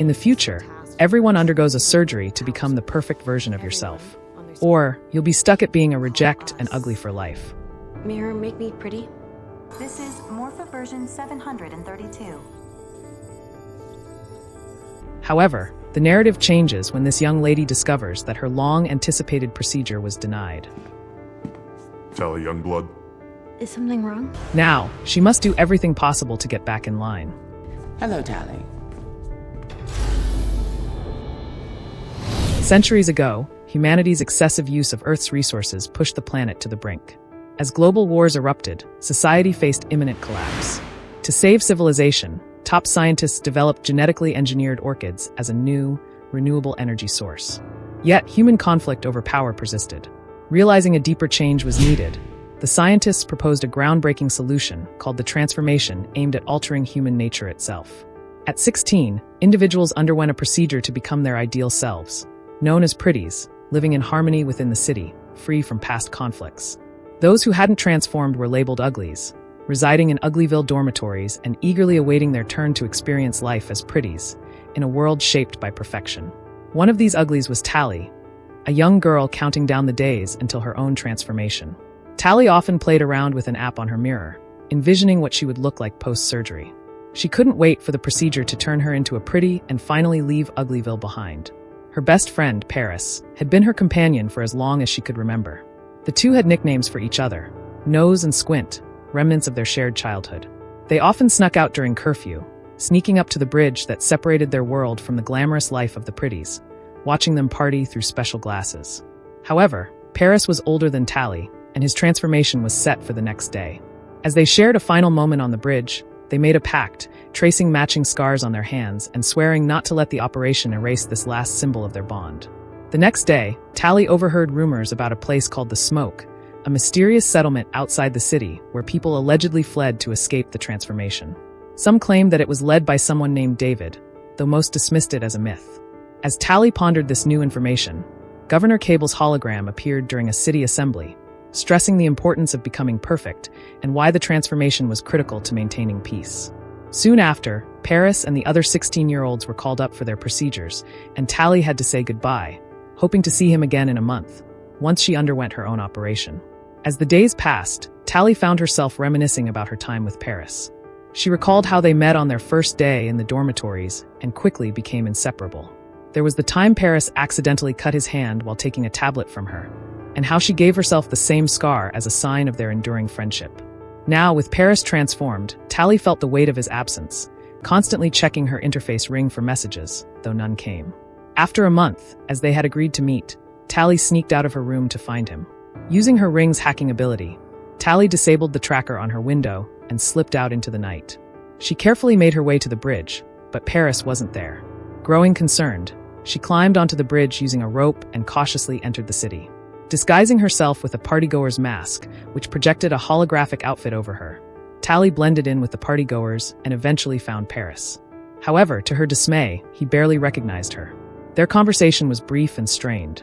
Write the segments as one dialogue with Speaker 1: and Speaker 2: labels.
Speaker 1: In the future, everyone undergoes a surgery to become the perfect version of yourself. Or you'll be stuck at being a reject and ugly for life.
Speaker 2: Mirror, make me pretty.
Speaker 3: This is Morpha version 732.
Speaker 1: However, the narrative changes when this young lady discovers that her long-anticipated procedure was denied.
Speaker 4: Tally Youngblood.
Speaker 2: Is something wrong?
Speaker 1: Now, she must do everything possible to get back in line.
Speaker 5: Hello, Tally.
Speaker 1: Centuries ago, humanity's excessive use of Earth's resources pushed the planet to the brink. As global wars erupted, society faced imminent collapse. To save civilization, top scientists developed genetically engineered orchids as a new, renewable energy source. Yet, human conflict over power persisted. Realizing a deeper change was needed, the scientists proposed a groundbreaking solution called the transformation aimed at altering human nature itself. At 16, individuals underwent a procedure to become their ideal selves, known as pretties, living in harmony within the city, free from past conflicts. Those who hadn't transformed were labeled uglies, residing in Uglyville dormitories and eagerly awaiting their turn to experience life as pretties, in a world shaped by perfection. One of these uglies was Tally, a young girl counting down the days until her own transformation. Tally often played around with an app on her mirror, envisioning what she would look like post-surgery. She couldn't wait for the procedure to turn her into a pretty and finally leave Uglyville behind. Her best friend, Paris, had been her companion for as long as she could remember. The two had nicknames for each other, Nose and Squint, remnants of their shared childhood. They often snuck out during curfew, sneaking up to the bridge that separated their world from the glamorous life of the pretties, watching them party through special glasses. However, Paris was older than Tally, and his transformation was set for the next day. As they shared a final moment on the bridge, they made a pact, tracing matching scars on their hands and swearing not to let the operation erase this last symbol of their bond. The next day, Tally overheard rumors about a place called the Smoke, a mysterious settlement outside the city where people allegedly fled to escape the transformation. Some claimed that it was led by someone named David, though most dismissed it as a myth. As Tally pondered this new information, Governor Cable's hologram appeared during a city assembly, stressing the importance of becoming perfect and why the transformation was critical to maintaining peace. Soon after, Paris and the other 16-year-olds were called up for their procedures, and Tally had to say goodbye, hoping to see him again in a month, once she underwent her own operation. As the days passed, Tally found herself reminiscing about her time with Paris. She recalled how they met on their first day in the dormitories and quickly became inseparable. There was the time Paris accidentally cut his hand while taking a tablet from her, and how she gave herself the same scar as a sign of their enduring friendship. Now, with Paris transformed, Tally felt the weight of his absence, constantly checking her interface ring for messages, though none came. After a month, as they had agreed to meet, Tally sneaked out of her room to find him. Using her ring's hacking ability, Tally disabled the tracker on her window and slipped out into the night. She carefully made her way to the bridge, but Paris wasn't there. Growing concerned, she climbed onto the bridge using a rope and cautiously entered the city. Disguising herself with a partygoer's mask, which projected a holographic outfit over her, Tally blended in with the partygoers and eventually found Paris. However, to her dismay, he barely recognized her. Their conversation was brief and strained.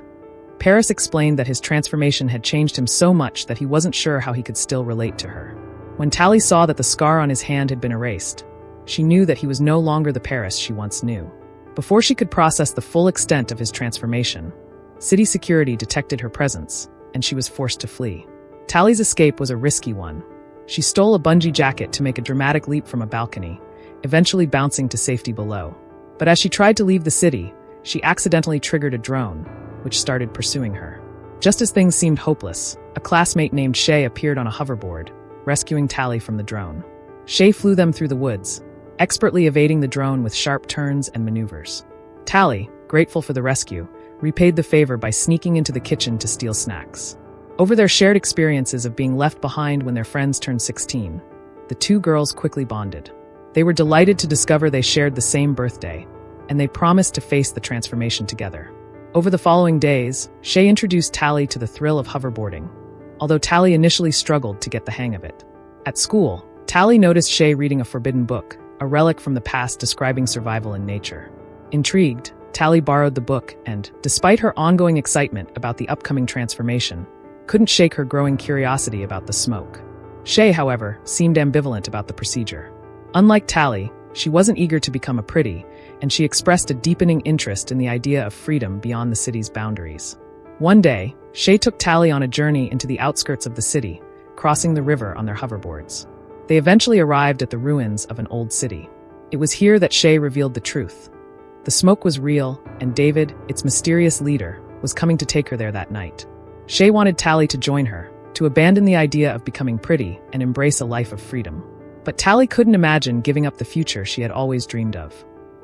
Speaker 1: Paris explained that his transformation had changed him so much that he wasn't sure how he could still relate to her. When Tally saw that the scar on his hand had been erased, she knew that he was no longer the Paris she once knew. Before she could process the full extent of his transformation, city security detected her presence, and she was forced to flee. Tally's escape was a risky one. She stole a bungee jacket to make a dramatic leap from a balcony, eventually bouncing to safety below. But as she tried to leave the city, she accidentally triggered a drone, which started pursuing her. Just as things seemed hopeless, a classmate named Shay appeared on a hoverboard, rescuing Tally from the drone. Shay flew them through the woods, expertly evading the drone with sharp turns and maneuvers. Tally, grateful for the rescue, repaid the favor by sneaking into the kitchen to steal snacks. Over their shared experiences of being left behind when their friends turned 16, the two girls quickly bonded. They were delighted to discover they shared the same birthday, and they promised to face the transformation together. Over the following days, Shay introduced Tally to the thrill of hoverboarding, although Tally initially struggled to get the hang of it. At school, Tally noticed Shay reading a forbidden book, a relic from the past describing survival in nature. Intrigued, Tally borrowed the book and, despite her ongoing excitement about the upcoming transformation, couldn't shake her growing curiosity about the smoke. Shay, however, seemed ambivalent about the procedure. Unlike Tally, she wasn't eager to become a pretty, and she expressed a deepening interest in the idea of freedom beyond the city's boundaries. One day, Shay took Tally on a journey into the outskirts of the city, crossing the river on their hoverboards. They eventually arrived at the ruins of an old city. It was here that Shay revealed the truth. The smoke was real, and David, its mysterious leader, was coming to take her there that night. Shay wanted Tally to join her, to abandon the idea of becoming pretty and embrace a life of freedom. But Tally couldn't imagine giving up the future she had always dreamed of.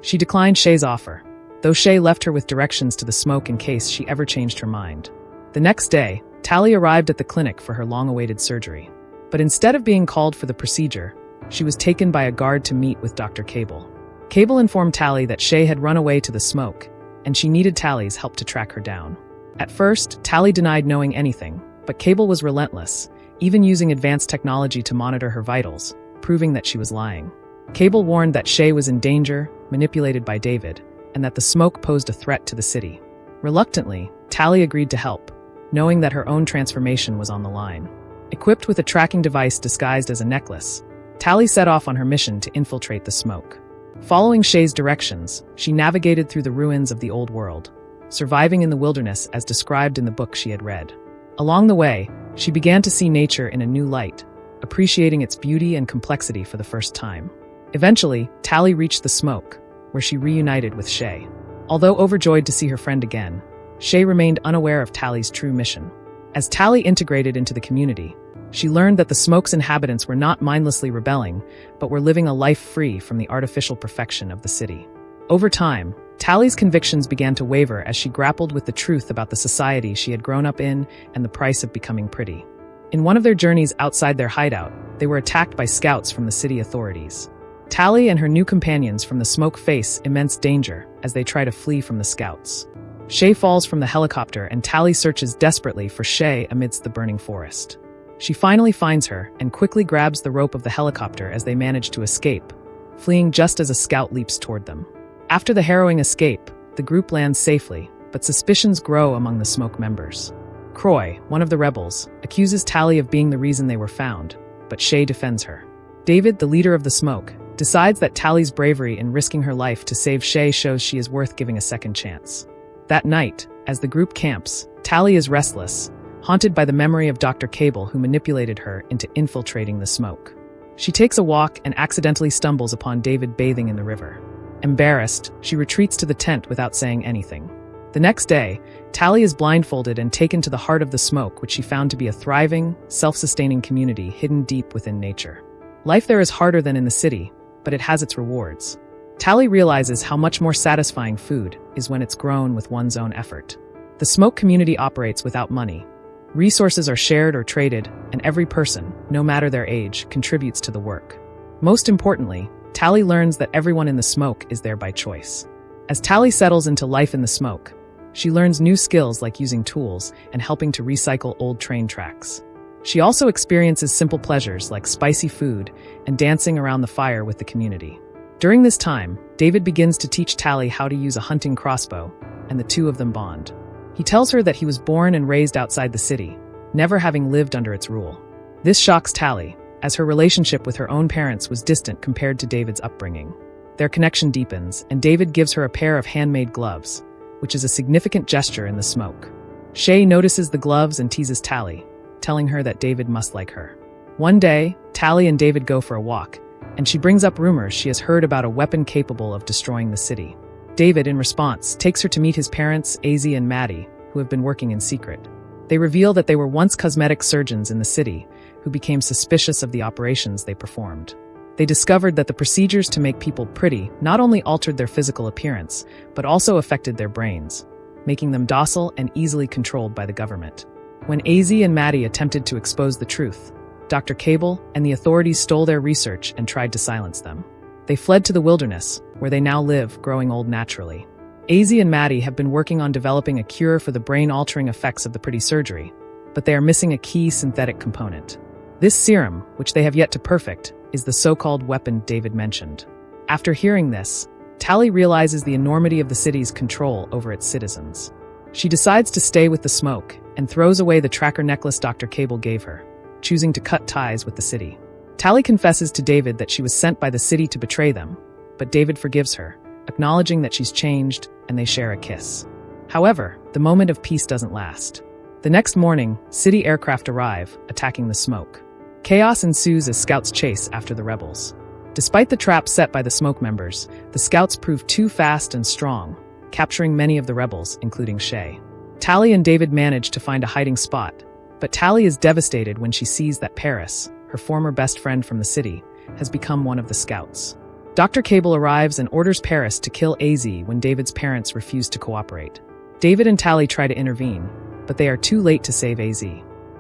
Speaker 1: She declined Shay's offer, though Shay left her with directions to the smoke in case she ever changed her mind. The next day, Tally arrived at the clinic for her long-awaited surgery. But instead of being called for the procedure, she was taken by a guard to meet with Dr. Cable. Cable informed Tally that Shay had run away to the smoke, and she needed Tally's help to track her down. At first, Tally denied knowing anything, but Cable was relentless, even using advanced technology to monitor her vitals, proving that she was lying. Cable warned that Shay was in danger, manipulated by David, and that the smoke posed a threat to the city. Reluctantly, Tally agreed to help, knowing that her own transformation was on the line. Equipped with a tracking device disguised as a necklace, Tally set off on her mission to infiltrate the smoke. Following Shay's directions, she navigated through the ruins of the old world, surviving in the wilderness as described in the book she had read. Along the way, she began to see nature in a new light, appreciating its beauty and complexity for the first time. Eventually, Tally reached the smoke, where she reunited with Shay. Although overjoyed to see her friend again, Shay remained unaware of Tally's true mission. As Tally integrated into the community, she learned that the smoke's inhabitants were not mindlessly rebelling, but were living a life free from the artificial perfection of the city. Over time, Tally's convictions began to waver as she grappled with the truth about the society she had grown up in and the price of becoming pretty. In one of their journeys outside their hideout, they were attacked by scouts from the city authorities. Tally and her new companions from the smoke face immense danger as they try to flee from the scouts. Shay falls from the helicopter and Tally searches desperately for Shay amidst the burning forest. She finally finds her and quickly grabs the rope of the helicopter as they manage to escape, fleeing just as a scout leaps toward them. After the harrowing escape, the group lands safely, but suspicions grow among the smoke members. Croy, one of the rebels, accuses Tally of being the reason they were found, but Shay defends her. David, the leader of the smoke, decides that Tally's bravery in risking her life to save Shay shows she is worth giving a second chance. That night, as the group camps, Tally is restless, haunted by the memory of Dr. Cable who manipulated her into infiltrating the smoke. She takes a walk and accidentally stumbles upon David bathing in the river. Embarrassed, she retreats to the tent without saying anything. The next day, Tally is blindfolded and taken to the heart of the smoke, which she found to be a thriving, self-sustaining community hidden deep within nature. Life there is harder than in the city, but it has its rewards. Tally realizes how much more satisfying food is when it's grown with one's own effort. The smoke community operates without money. Resources are shared or traded, and every person, no matter their age, contributes to the work. Most importantly, Tally learns that everyone in the smoke is there by choice. As Tally settles into life in the smoke, she learns new skills like using tools and helping to recycle old train tracks. She also experiences simple pleasures like spicy food and dancing around the fire with the community. During this time, David begins to teach Tally how to use a hunting crossbow, and the two of them bond. He tells her that he was born and raised outside the city, never having lived under its rule. This shocks Tally, as her relationship with her own parents was distant compared to David's upbringing. Their connection deepens, and David gives her a pair of handmade gloves, which is a significant gesture in the smoke. Shay notices the gloves and teases Tally, telling her that David must like her. One day, Tally and David go for a walk, and she brings up rumors she has heard about a weapon capable of destroying the city. David, in response, takes her to meet his parents, AZ and Maddie, who have been working in secret. They reveal that they were once cosmetic surgeons in the city, who became suspicious of the operations they performed. They discovered that the procedures to make people pretty not only altered their physical appearance, but also affected their brains, making them docile and easily controlled by the government. When AZ and Maddie attempted to expose the truth, Dr. Cable and the authorities stole their research and tried to silence them. They fled to the wilderness, where they now live, growing old naturally. AZ and Maddie have been working on developing a cure for the brain-altering effects of the pretty surgery, but they are missing a key synthetic component. This serum, which they have yet to perfect, is the so-called weapon David mentioned. After hearing this, Tally realizes the enormity of the city's control over its citizens. She decides to stay with the smoke and throws away the tracker necklace Dr. Cable gave her, choosing to cut ties with the city. Tally confesses to David that she was sent by the city to betray them, but David forgives her, acknowledging that she's changed, and they share a kiss. However, the moment of peace doesn't last. The next morning, city aircraft arrive, attacking the smoke. Chaos ensues as scouts chase after the rebels. Despite the trap set by the smoke members, the scouts prove too fast and strong, capturing many of the rebels, including Shay. Tally and David manage to find a hiding spot, but Tally is devastated when she sees that Paris, her former best friend from the city, has become one of the scouts. Dr. Cable arrives and orders Paris to kill AZ when David's parents refuse to cooperate. David and Tally try to intervene, but they are too late to save AZ.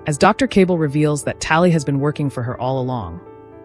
Speaker 1: As Dr. Cable reveals that Tally has been working for her all along,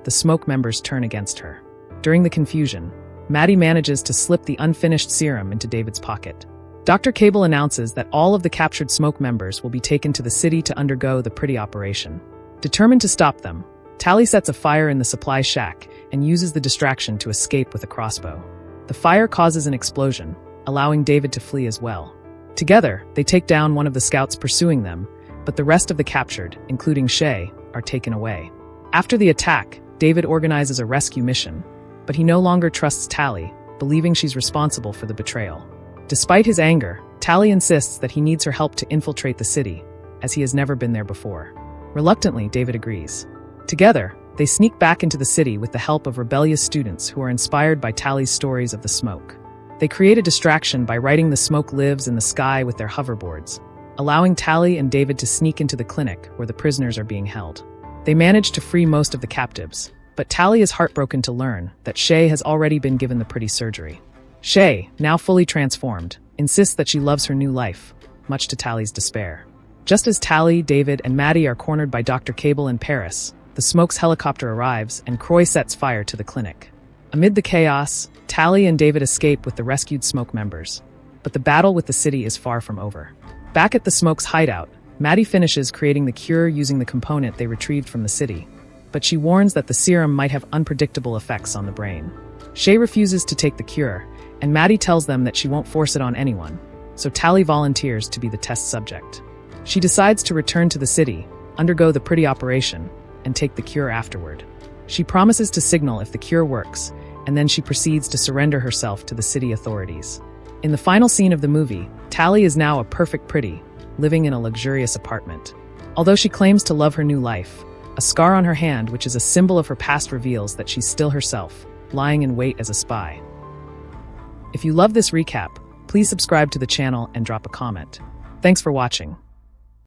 Speaker 1: the smoke members turn against her. During the confusion, Maddie manages to slip the unfinished serum into David's pocket. Dr. Cable announces that all of the captured smoke members will be taken to the city to undergo the pretty operation. Determined to stop them, Tally sets a fire in the supply shack and uses the distraction to escape with a crossbow. The fire causes an explosion, allowing David to flee as well. Together, they take down one of the scouts pursuing them, but the rest of the captured, including Shay, are taken away. After the attack, David organizes a rescue mission, but he no longer trusts Tally, believing she's responsible for the betrayal. Despite his anger, Tally insists that he needs her help to infiltrate the city, as he has never been there before. Reluctantly, David agrees. Together, they sneak back into the city with the help of rebellious students who are inspired by Tally's stories of the smoke. They create a distraction by writing "The smoke lives in the sky" with their hoverboards, allowing Tally and David to sneak into the clinic where the prisoners are being held. They manage to free most of the captives, but Tally is heartbroken to learn that Shay has already been given the pretty surgery. Shay, now fully transformed, insists that she loves her new life, much to Tally's despair. Just as Tally, David, and Maddie are cornered by Dr. Cable in Paris, the smoke's helicopter arrives and Croy sets fire to the clinic. Amid the chaos, Tally and David escape with the rescued smoke members, but the battle with the city is far from over. Back at the smoke's hideout, Maddie finishes creating the cure using the component they retrieved from the city, but she warns that the serum might have unpredictable effects on the brain. Shay refuses to take the cure, and Maddie tells them that she won't force it on anyone, so Tally volunteers to be the test subject. She decides to return to the city, undergo the pretty operation, and take the cure afterward. She promises to signal if the cure works, and then she proceeds to surrender herself to the city authorities. In the final scene of the movie, Tally is now a perfect pretty, living in a luxurious apartment. Although she claims to love her new life, a scar on her hand, which is a symbol of her past, reveals that she's still herself, lying in wait as a spy. If you love this recap, please subscribe to the channel and drop a comment. Thanks for watching.